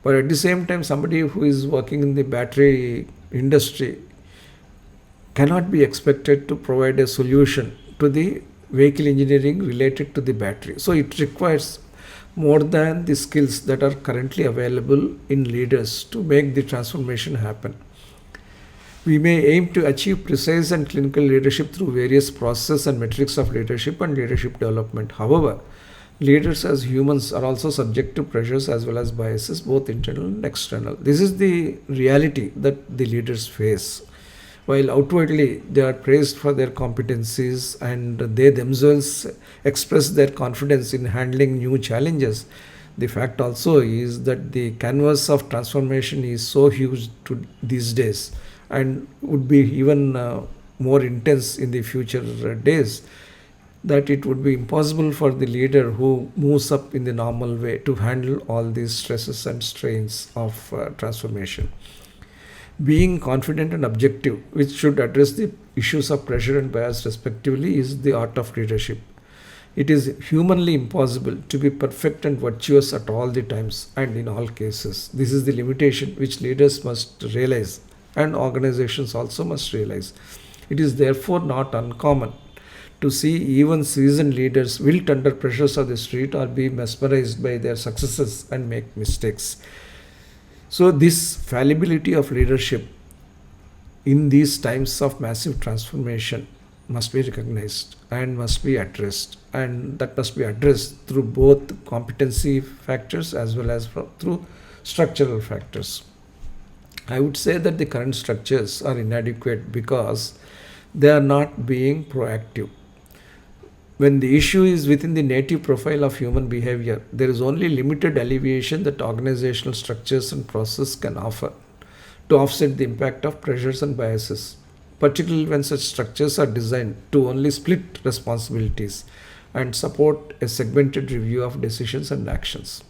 A: But at the same time, somebody who is working in the battery industry cannot be expected to provide a solution to the vehicle engineering related to the battery. So it requires more than the skills that are currently available in leaders to make the transformation happen. We may aim to achieve precise and clinical leadership through various processes and metrics of leadership and leadership development. However, leaders as humans are also subject to pressures as well as biases, both internal and external. This is the reality that the leaders face. While outwardly they are praised for their competencies and they themselves express their confidence in handling new challenges, the fact also is that the canvas of transformation is so huge these days and would be even more intense in the future days, that it would be impossible for the leader who moves up in the normal way to handle all these stresses and strains of transformation. Being confident and objective, which should address the issues of pressure and bias respectively, is the art of leadership. It is humanly impossible to be perfect and virtuous at all the times and in all cases. This is the limitation which leaders must realize and organizations also must realize. It is therefore not uncommon to see even seasoned leaders wilt under pressures of the street or be mesmerized by their successes and make mistakes. So this fallibility of leadership in these times of massive transformation must be recognized and must be addressed, and that must be addressed through both competency factors as well as through structural factors. I would say that the current structures are inadequate because they are not being proactive. When the issue is within the native profile of human behavior, there is only limited alleviation that organizational structures and process can offer to offset the impact of pressures and biases, particularly when such structures are designed to only split responsibilities and support a segmented review of decisions and actions.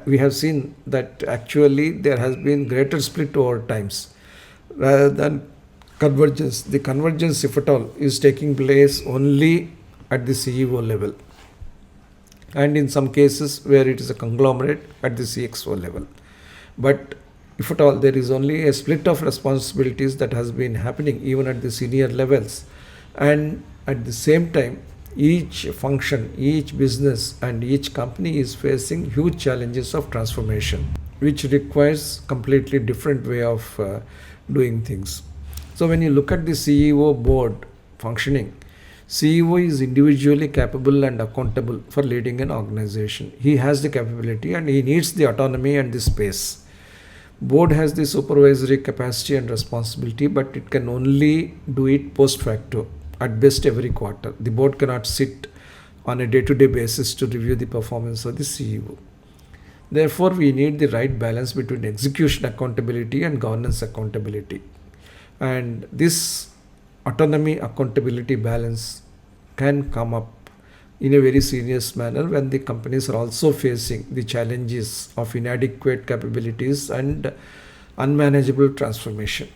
A: We have seen that actually there has been greater split over times rather than convergence. The convergence, if at all, is taking place only at the CEO level, and in some cases where it is a conglomerate at the CXO level. But if at all, there is only a split of responsibilities that has been happening even at the senior levels, and at the same time each function, each business and each company is facing huge challenges of transformation, which requires completely different way of doing things. So when you look at the CEO board functioning, CEO is individually capable and accountable for leading an organization. He has the capability and he needs the autonomy and the space. Board has the supervisory capacity and responsibility, but it can only do it post facto, at best every quarter. The board cannot sit on a day-to-day basis to review the performance of the CEO. Therefore, we need the right balance between execution accountability and governance accountability. And this autonomy accountability balance can come up in a very serious manner when the companies are also facing the challenges of inadequate capabilities and unmanageable transformation.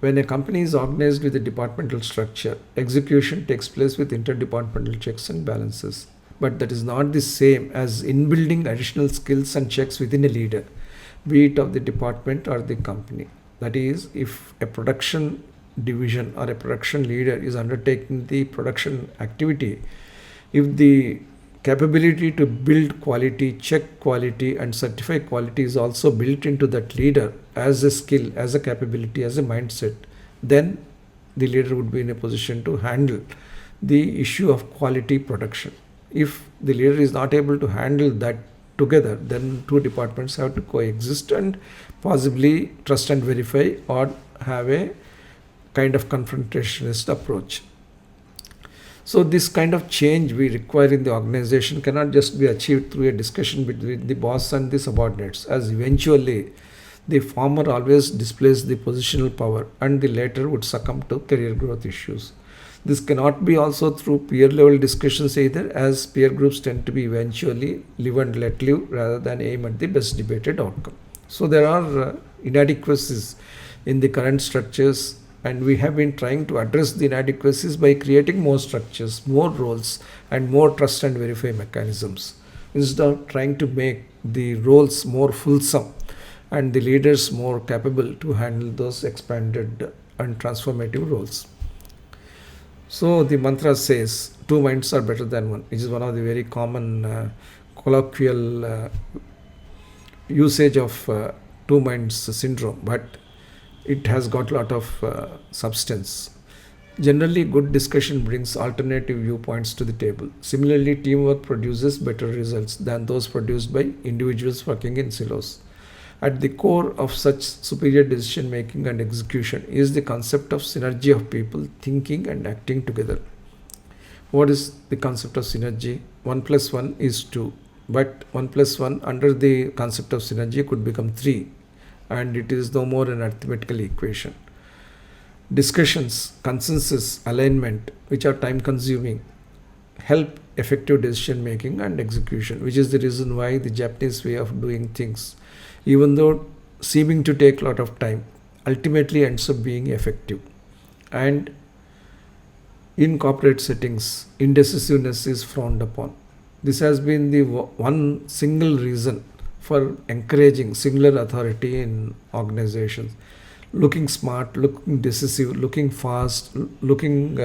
A: When a company is organized with a departmental structure, execution takes place with interdepartmental checks and balances. But that is not the same as inbuilding additional skills and checks within a leader, be it of the department or the company. That is, if a production division or a production leader is undertaking the production activity, if the capability to build quality, check quality, and certify quality is also built into that leader as a skill, as a capability, as a mindset, then the leader would be in a position to handle the issue of quality production. If the leader is not able to handle that together, then two departments have to coexist and possibly trust and verify or have a kind of confrontationist approach. So this kind of change we require in the organization cannot just be achieved through a discussion between the boss and the subordinates, as eventually the former always displays the positional power and the latter would succumb to career growth issues. This cannot be also through peer level discussions either, as peer groups tend to be eventually live and let live rather than aim at the best debated outcome. So there are inadequacies in the current structures, and we have been trying to address the inadequacies by creating more structures, more roles, and more trust and verify mechanisms, instead of trying to make the roles more fulsome and the leaders more capable to handle those expanded and transformative roles. So the mantra says, two minds are better than one, which is one of the very common colloquial usage of two minds syndrome, but it has got a lot of substance. Generally, good discussion brings alternative viewpoints to the table. Similarly, teamwork produces better results than those produced by individuals working in silos. At the core of such superior decision making and execution is the concept of synergy of people thinking and acting together. What is the concept of synergy? 1 plus 1 is 2, but 1 plus 1 under the concept of synergy could become 3, and it is no more an arithmetical equation. Discussions, consensus, alignment, which are time consuming, help effective decision making and execution, which is the reason why the Japanese way of doing things, even though seeming to take a lot of time, ultimately ends up being effective. And in corporate settings, indecisiveness is frowned upon. This has been the one single reason for encouraging singular authority in organizations. Looking smart, looking decisive, looking fast, looking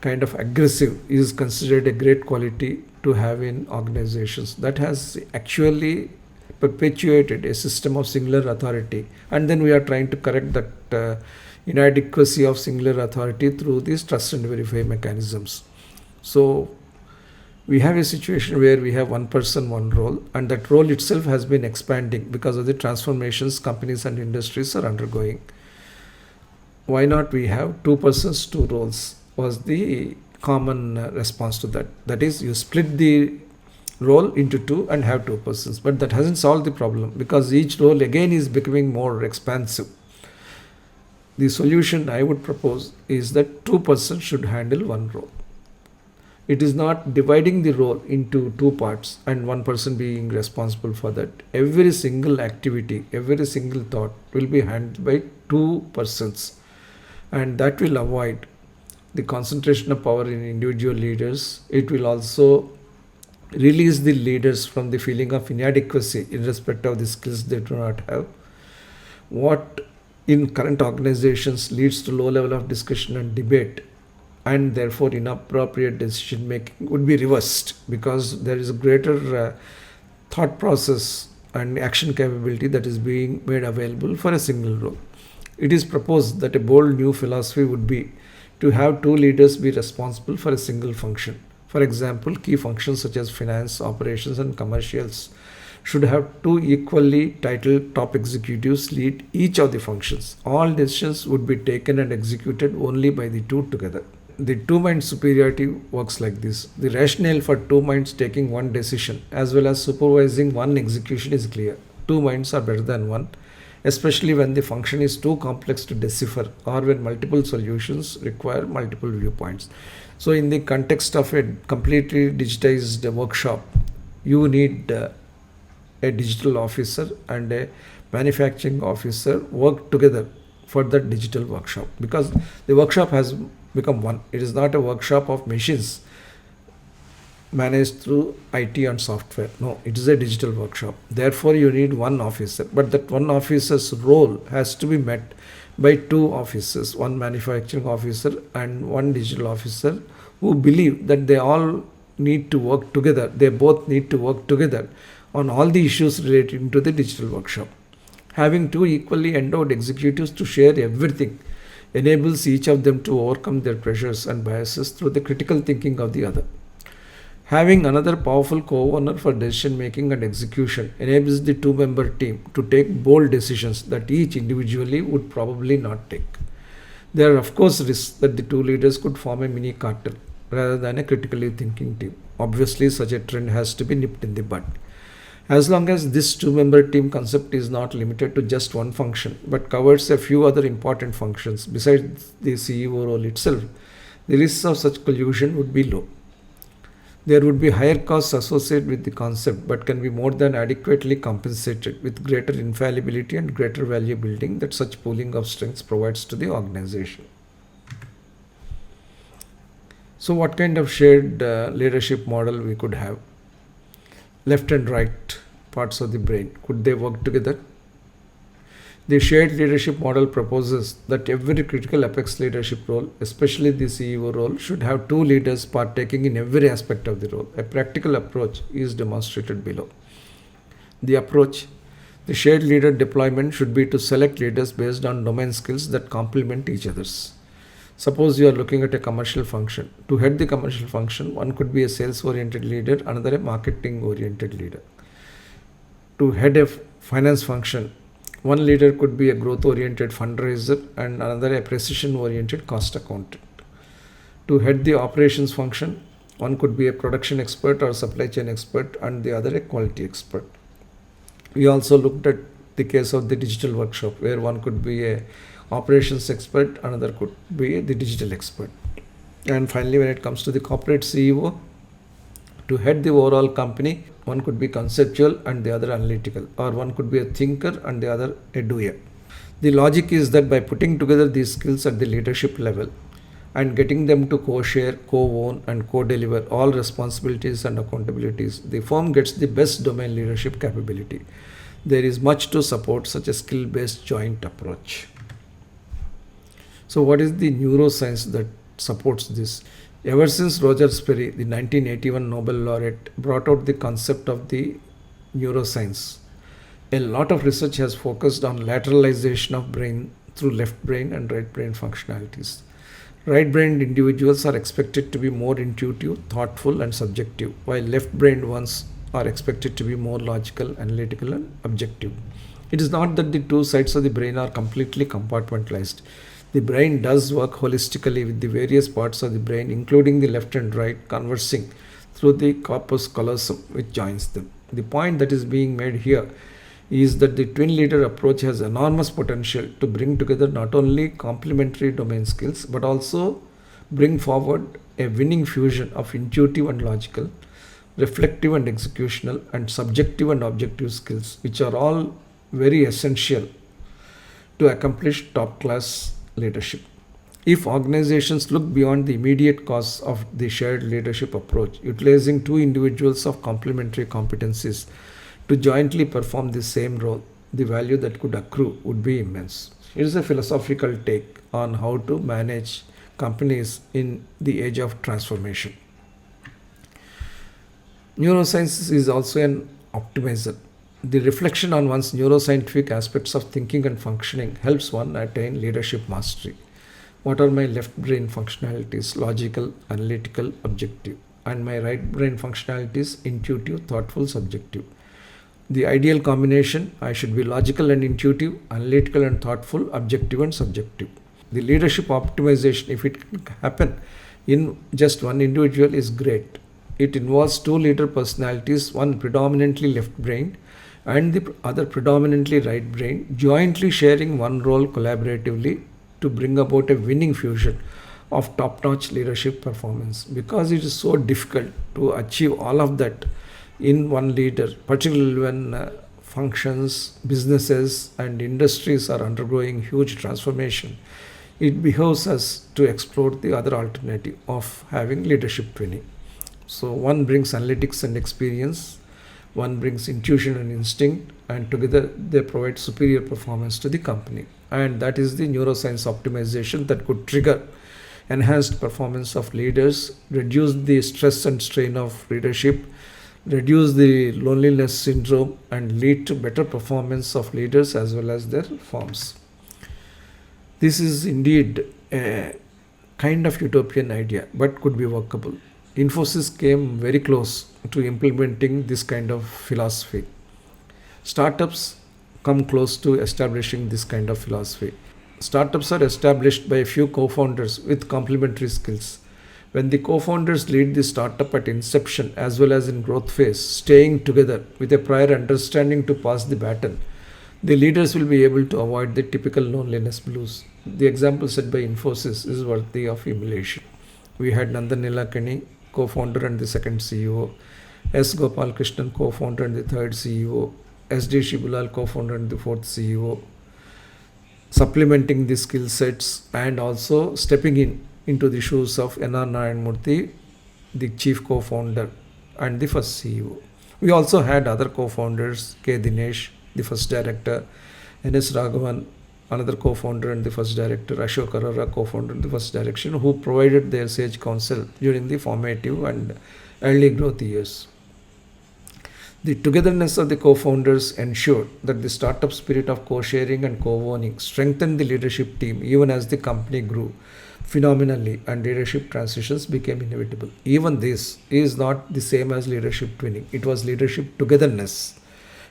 A: kind of aggressive is considered a great quality to have in organizations. That has actually perpetuated a system of singular authority, and then we are trying to correct that inadequacy of singular authority through these trust and verify mechanisms. So we have a situation where we have one person, one role, and that role itself has been expanding because of the transformations companies and industries are undergoing. Why not we have two persons, two roles was the common response to that. That is, you split the role into two and have two persons, but that hasn't solved the problem because each role again is becoming more expansive. The solution I would propose is that two persons should handle one role. It is not dividing the role into two parts and one person being responsible for that. Every single activity, every single thought will be handled by two persons, and that will avoid the concentration of power in individual leaders. It will also release the leaders from the feeling of inadequacy in respect of the skills they do not have. What in current organizations leads to low level of discussion and debate and therefore inappropriate decision making would be reversed, because there is a greater thought process and action capability that is being made available for a single role. It is proposed that a bold new philosophy would be to have two leaders be responsible for a single function. For example, key functions such as finance, operations, and commercials should have two equally titled top executives lead each of the functions. All decisions would be taken and executed only by the two together. The two mind superiority works like this. The rationale for two minds taking one decision as well as supervising one execution is clear. Two minds are better than one, especially when the function is too complex to decipher or when multiple solutions require multiple viewpoints. So, in the context of a completely digitized workshop, you need a digital officer and a manufacturing officer work together for that digital workshop, because the workshop has become one. It is not a workshop of machines managed through IT and software. No, it is a digital workshop. Therefore, you need one officer, but that one officer's role has to be met by two officers, one manufacturing officer and one digital officer, who believe that they all need to work together. They both need to work together on all the issues relating to the digital workshop. Having two equally endowed executives to share everything enables each of them to overcome their pressures and biases through the critical thinking of the other. Having another powerful co-owner for decision making and execution enables the two-member team to take bold decisions that each individually would probably not take. There are of course risks that the two leaders could form a mini cartel rather than a critically thinking team. Obviously, such a trend has to be nipped in the bud. As long as this two-member team concept is not limited to just one function but covers a few other important functions besides the CEO role itself, the risks of such collusion would be low. There would be higher costs associated with the concept but can be more than adequately compensated with greater infallibility and greater value building that such pooling of strengths provides to the organization. So, what kind of shared leadership model we could have? Left and right parts of the brain, could they work together? The shared leadership model proposes that every critical apex leadership role, especially the CEO role, should have two leaders partaking in every aspect of the role. A practical approach is demonstrated below. The approach: the shared leader deployment should be to select leaders based on domain skills that complement each other's. Suppose you are looking at a commercial function. To head the commercial function, one could be a sales oriented leader, another a marketing oriented leader. To head a finance function, one leader could be a growth oriented fundraiser and another a precision oriented cost accountant. To head the operations function, one could be a production expert or supply chain expert and the other a quality expert. We also looked at the case of the digital workshop, where one could be a operations expert, another could be the digital expert. And finally, when it comes to the corporate CEO, to head the overall company, one could be conceptual and the other analytical, or one could be a thinker and the other a doer. The logic is that by putting together these skills at the leadership level and getting them to co-share, co-own and co-deliver all responsibilities and accountabilities, the firm gets the best domain leadership capability. There is much to support such a skill-based joint approach. So, what is the neuroscience that supports this? Ever since Roger Sperry, the 1981 Nobel laureate, brought out the concept of the neuroscience, a lot of research has focused on lateralization of brain through left brain and right brain functionalities. Right-brained individuals are expected to be more intuitive, thoughtful and subjective, while left-brained ones are expected to be more logical, analytical and objective. It is not that the two sides of the brain are completely compartmentalized. The brain does work holistically with the various parts of the brain, including the left and right, conversing through the corpus callosum which joins them. The point that is being made here is that the twin leader approach has enormous potential to bring together not only complementary domain skills but also bring forward a winning fusion of intuitive and logical, reflective and executional, and subjective and objective skills, which are all very essential to accomplish top class leadership. If organizations look beyond the immediate costs of the shared leadership approach, utilizing two individuals of complementary competencies to jointly perform the same role, the value that could accrue would be immense. It is a philosophical take on how to manage companies in the age of transformation. Neuroscience is also an optimizer. The reflection on one's neuroscientific aspects of thinking and functioning helps one attain leadership mastery. What are my left brain functionalities? Logical, analytical, objective. And my right brain functionalities? Intuitive, thoughtful, subjective. The ideal combination, I should be logical and intuitive, analytical and thoughtful, objective and subjective. The leadership optimization, if it can happen in just one individual, is great. It involves two leader personalities, one predominantly left brain and the other predominantly right brain, jointly sharing one role collaboratively to bring about a winning fusion of top-notch leadership performance. Because it is so difficult to achieve all of that in one leader, particularly when functions, businesses, and industries are undergoing huge transformation. It behoves us to explore the other alternative of having leadership training. So one brings analytics and experience, one brings intuition and instinct, and together they provide superior performance to the company. And that is the neuroscience optimization that could trigger enhanced performance of leaders, reduce the stress and strain of leadership, reduce the loneliness syndrome, and lead to better performance of leaders as well as their firms. This is indeed a kind of utopian idea, but could be workable. Infosys came very close to implementing this kind of philosophy. Startups come close to establishing this kind of philosophy. Startups are established by a few co-founders with complementary skills. When the co-founders lead the startup at inception as well as in growth phase, staying together with a prior understanding to pass the baton, the leaders will be able to avoid the typical loneliness blues. The example set by Infosys is worthy of emulation. We had Nandan Nilekani, co-founder and the second CEO, S. Gopal Krishnan, co-founder and the third CEO, S.D. Shibulal, co-founder and the fourth CEO, supplementing the skill sets and also stepping into the shoes of N.R. Narayanamurthy, the chief co-founder and the first CEO. We also had other co-founders, K. Dinesh, the first director, N.S. Raghavan, another co-founder and the first director, Ashok Arora, co-founder and the first direction, who provided their sage counsel during the formative and early growth years. The togetherness of the co-founders ensured that the startup spirit of co-sharing and co-owning strengthened the leadership team even as the company grew phenomenally and leadership transitions became inevitable. Even this is not the same as leadership twinning. It was leadership togetherness.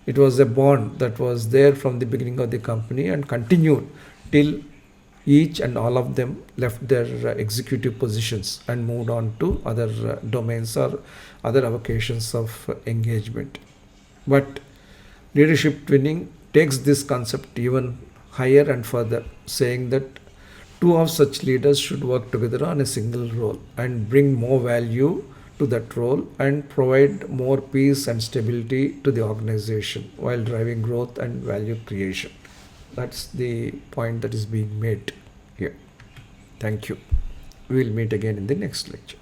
A: It was a bond that was there from the beginning of the company and continued till each and all of them left their executive positions and moved on to other domains or other avocations of engagement. But leadership twinning takes this concept even higher and further, saying that two of such leaders should work together on a single role and bring more value to that role and provide more peace and stability to the organization while driving growth and value creation. That's the point that is being made here. Thank you. We will meet again in the next lecture.